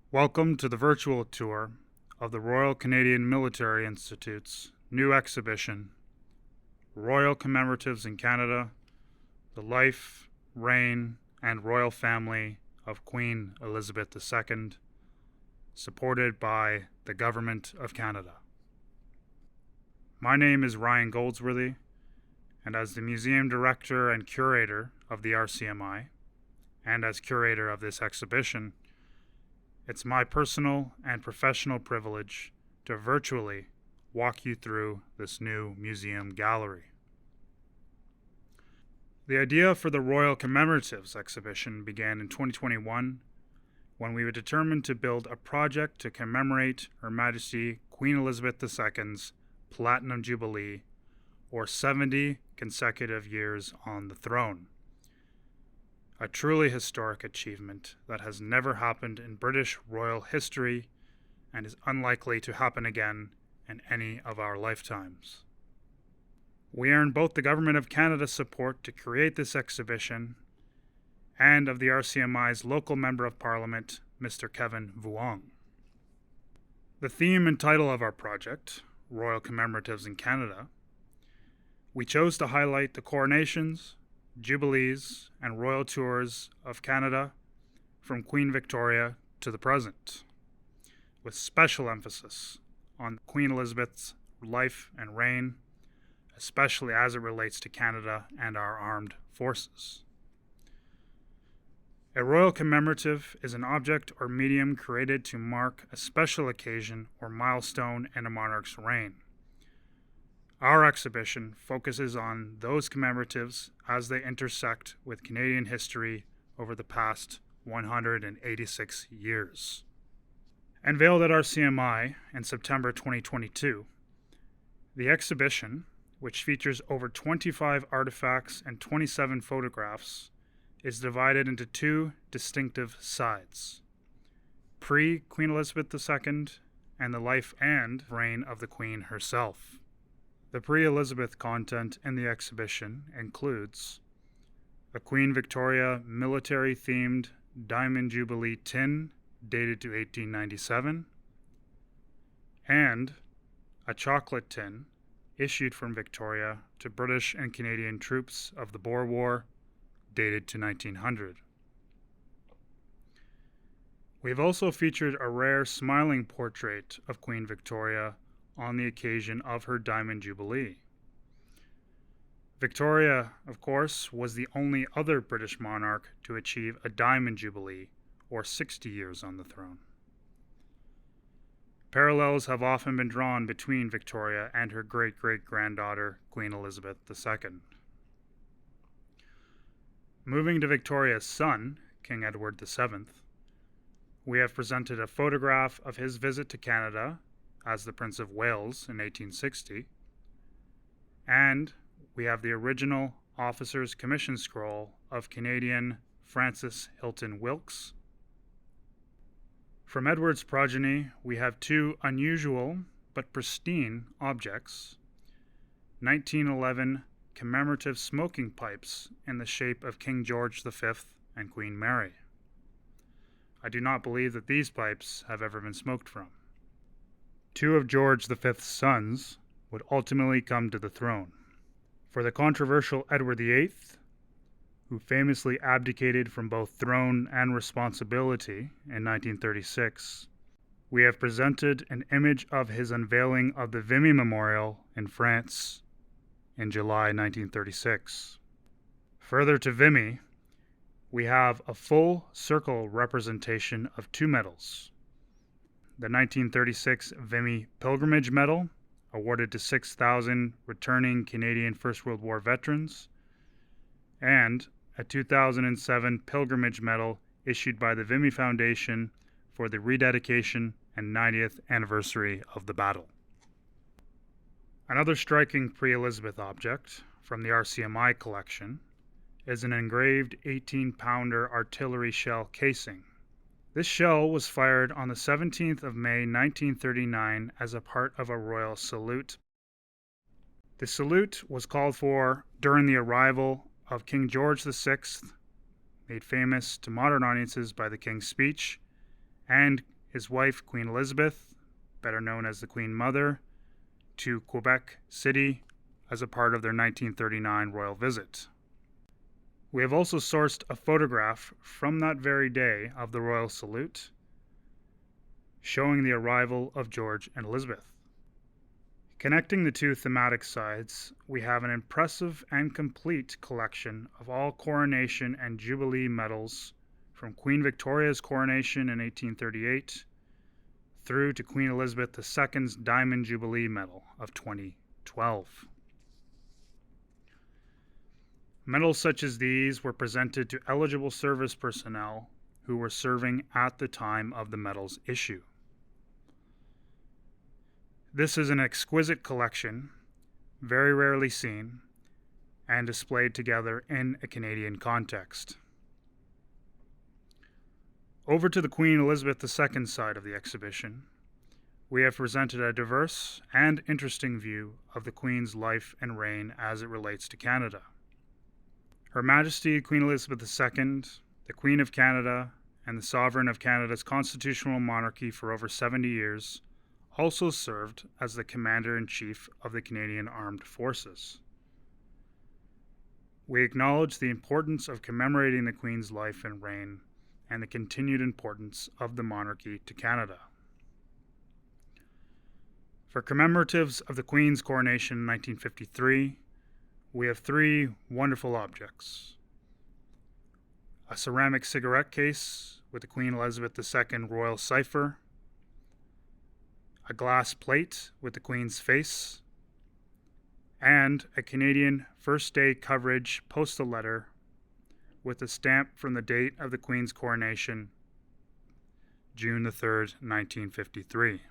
Welcome to the virtual tour of the Royal Canadian Military Institute's new exhibition, Royal Commemoratives in Canada, the Life, Reign, and Royal Family of Queen Elizabeth II, supported by the Government of Canada. My name is Ryan Goldsworthy, and as the Museum Director and Curator of the RCMI, and as Curator of this exhibition, it's my personal and professional privilege to virtually walk you through this new museum gallery. The idea for the Royal Commemoratives exhibition began in 2021 when we were determined to build a project to commemorate Her Majesty Queen Elizabeth II's Platinum Jubilee, or 70 consecutive years on the throne. A truly historic achievement that has never happened in British royal history and is unlikely to happen again in any of our lifetimes. We earned both the Government of Canada's support to create this exhibition and of the RCMI's local Member of Parliament, Mr. Kevin Vuong. The theme and title of our project, Royal Commemoratives in Canada, we chose to highlight the coronations, jubilees, and royal tours of Canada from Queen Victoria to the present, with special emphasis on Queen Elizabeth's life and reign, especially as it relates to Canada and our armed forces. A royal commemorative is an object or medium created to mark a special occasion or milestone in a monarch's reign. Our exhibition focuses on those commemoratives as they intersect with Canadian history over the past 186 years. Unveiled at RCMI in September 2022, the exhibition, which features over 25 artifacts and 27 photographs, is divided into two distinctive sides: pre-Queen Elizabeth II and the life and reign of the Queen herself. The pre-Elizabeth content in the exhibition includes a Queen Victoria military-themed Diamond Jubilee tin dated to 1897, and a chocolate tin issued from Victoria to British and Canadian troops of the Boer War dated to 1900. We've also featured a rare smiling portrait of Queen Victoria on the occasion of her Diamond Jubilee. Victoria, of course, was the only other British monarch to achieve a Diamond Jubilee, or 60 years on the throne. Parallels have often been drawn between Victoria and her great-great-granddaughter, Queen Elizabeth II. Moving to Victoria's son, King Edward VII, we have presented a photograph of his visit to Canada as the Prince of Wales in 1860, and we have the original Officer's Commission Scroll of Canadian Francis Hilton Wilkes. From Edward's progeny, we have two unusual but pristine objects: 1911 commemorative smoking pipes in the shape of King George V and Queen Mary. I do not believe that these pipes have ever been smoked from. Two of George V's sons would ultimately come to the throne. For the controversial Edward VIII, who famously abdicated from both throne and responsibility in 1936, we have presented an image of his unveiling of the Vimy Memorial in France in July 1936. Further to Vimy, we have a full circle representation of two medals: the 1936 Vimy Pilgrimage Medal, awarded to 6,000 returning Canadian First World War veterans, and a 2007 Pilgrimage Medal issued by the Vimy Foundation for the rededication and 90th anniversary of the battle. Another striking pre-Elizabeth object from the RCMI collection is an engraved 18-pounder artillery shell casing. This shell was fired on the 17th of May 1939 as a part of a royal salute. The salute was called for during the arrival of King George VI, made famous to modern audiences by the King's Speech, and his wife Queen Elizabeth, better known as the Queen Mother, to Quebec City as a part of their 1939 royal visit. We have also sourced a photograph from that very day of the royal salute, showing the arrival of George and Elizabeth. Connecting the two thematic sides, we have an impressive and complete collection of all coronation and jubilee medals from Queen Victoria's coronation in 1838 through to Queen Elizabeth II's Diamond Jubilee Medal of 2012. Medals such as these were presented to eligible service personnel who were serving at the time of the medal's issue. This is an exquisite collection, very rarely seen, and displayed together in a Canadian context. Over to the Queen Elizabeth II side of the exhibition, we have presented a diverse and interesting view of the Queen's life and reign as it relates to Canada. Her Majesty Queen Elizabeth II, the Queen of Canada, and the Sovereign of Canada's constitutional monarchy for over 70 years, also served as the Commander-in-Chief of the Canadian Armed Forces. We acknowledge the importance of commemorating the Queen's life and reign and the continued importance of the monarchy to Canada. For commemoratives of the Queen's coronation in 1953, we have three wonderful objects: a ceramic cigarette case with the Queen Elizabeth II royal cipher, a glass plate with the Queen's face, and a Canadian First Day coverage postal letter with a stamp from the date of the Queen's coronation, June the 3rd, 1953.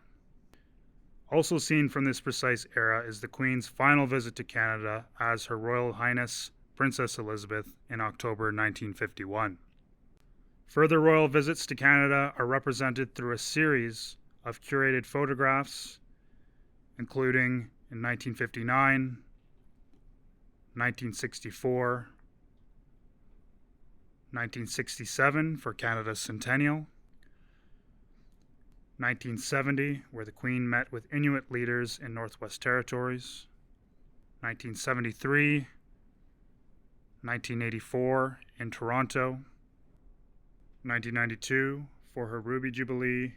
Also seen from this precise era is the Queen's final visit to Canada as Her Royal Highness Princess Elizabeth in October 1951. Further royal visits to Canada are represented through a series of curated photographs, including in 1959, 1964, 1967 for Canada's centennial, 1970, where the Queen met with Inuit leaders in Northwest Territories, 1973, 1984 in Toronto, 1992 for her Ruby Jubilee,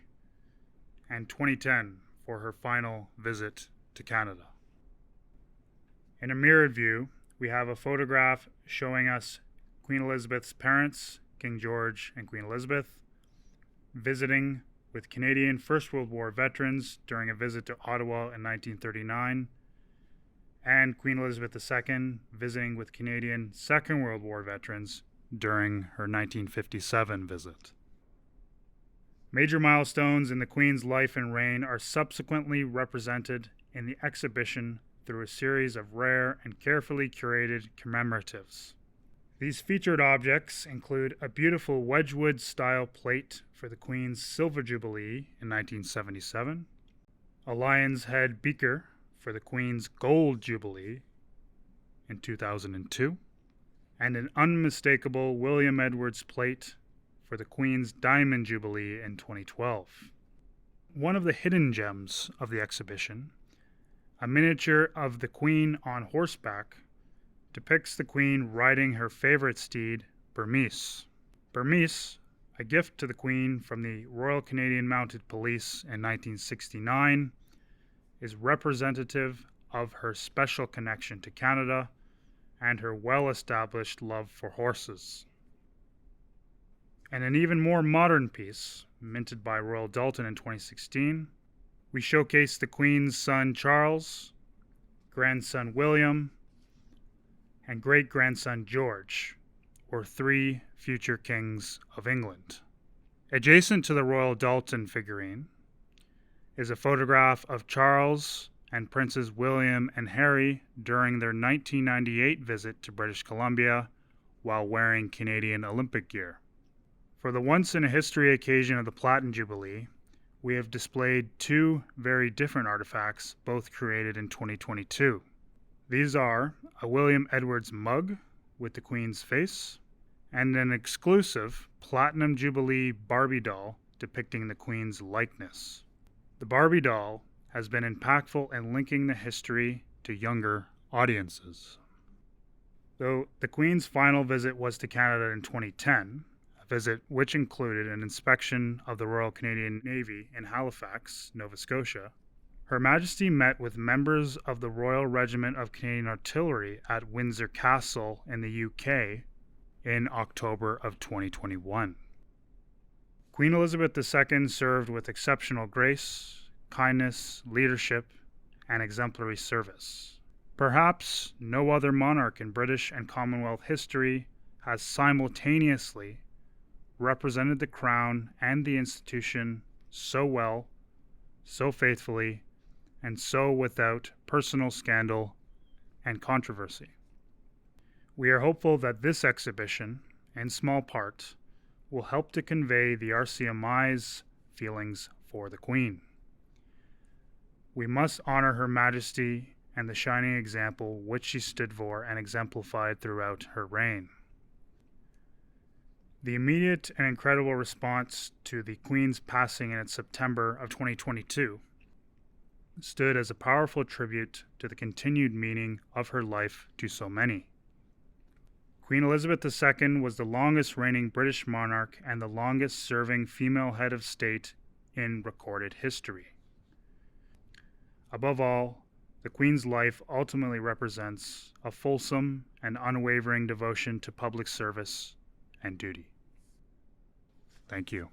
and 2010 for her final visit to Canada. In a mirrored view, we have a photograph showing us Queen Elizabeth's parents, King George and Queen Elizabeth, visiting with Canadian First World War veterans during a visit to Ottawa in 1939, and Queen Elizabeth II visiting with Canadian Second World War veterans during her 1957 visit. Major milestones in the Queen's life and reign are subsequently represented in the exhibition through a series of rare and carefully curated commemoratives. These featured objects include a beautiful Wedgwood-style plate for the Queen's Silver Jubilee in 1977, a lion's head beaker for the Queen's Gold Jubilee in 2002, and an unmistakable William Edwards plate for the Queen's Diamond Jubilee in 2012. One of the hidden gems of the exhibition, a miniature of the Queen on horseback, depicts the Queen riding her favorite steed, Burmese. Burmese, a gift to the Queen from the Royal Canadian Mounted Police in 1969, is representative of her special connection to Canada and her well-established love for horses. And an even more modern piece, minted by Royal Dalton in 2016, we showcase the Queen's son Charles, grandson William, and great-grandson George, or three future kings of England. Adjacent to the Royal Dalton figurine is a photograph of Charles and Princes William and Harry during their 1998 visit to British Columbia while wearing Canadian Olympic gear. For the once-in-a-history occasion of the Platinum Jubilee, we have displayed two very different artifacts, both created in 2022. These are a William Edwards mug with the Queen's face and an exclusive Platinum Jubilee Barbie doll depicting the Queen's likeness. The Barbie doll has been impactful in linking the history to younger audiences. Though the Queen's final visit was to Canada in 2010, a visit which included an inspection of the Royal Canadian Navy in Halifax, Nova Scotia, Her Majesty met with members of the Royal Regiment of Canadian Artillery at Windsor Castle in the UK in October of 2021. Queen Elizabeth II served with exceptional grace, kindness, leadership, and exemplary service. Perhaps no other monarch in British and Commonwealth history has simultaneously represented the Crown and the institution so well, so faithfully, and so without personal scandal and controversy. We are hopeful that this exhibition, in small part, will help to convey the RCMI's feelings for the Queen. We must honor Her Majesty and the shining example which she stood for and exemplified throughout her reign. The immediate and incredible response to the Queen's passing in September of 2022 stood as a powerful tribute to the continued meaning of her life to so many. Queen Elizabeth II was the longest reigning British monarch and the longest serving female head of state in recorded history. Above all, the Queen's life ultimately represents a fulsome and unwavering devotion to public service and duty. Thank you.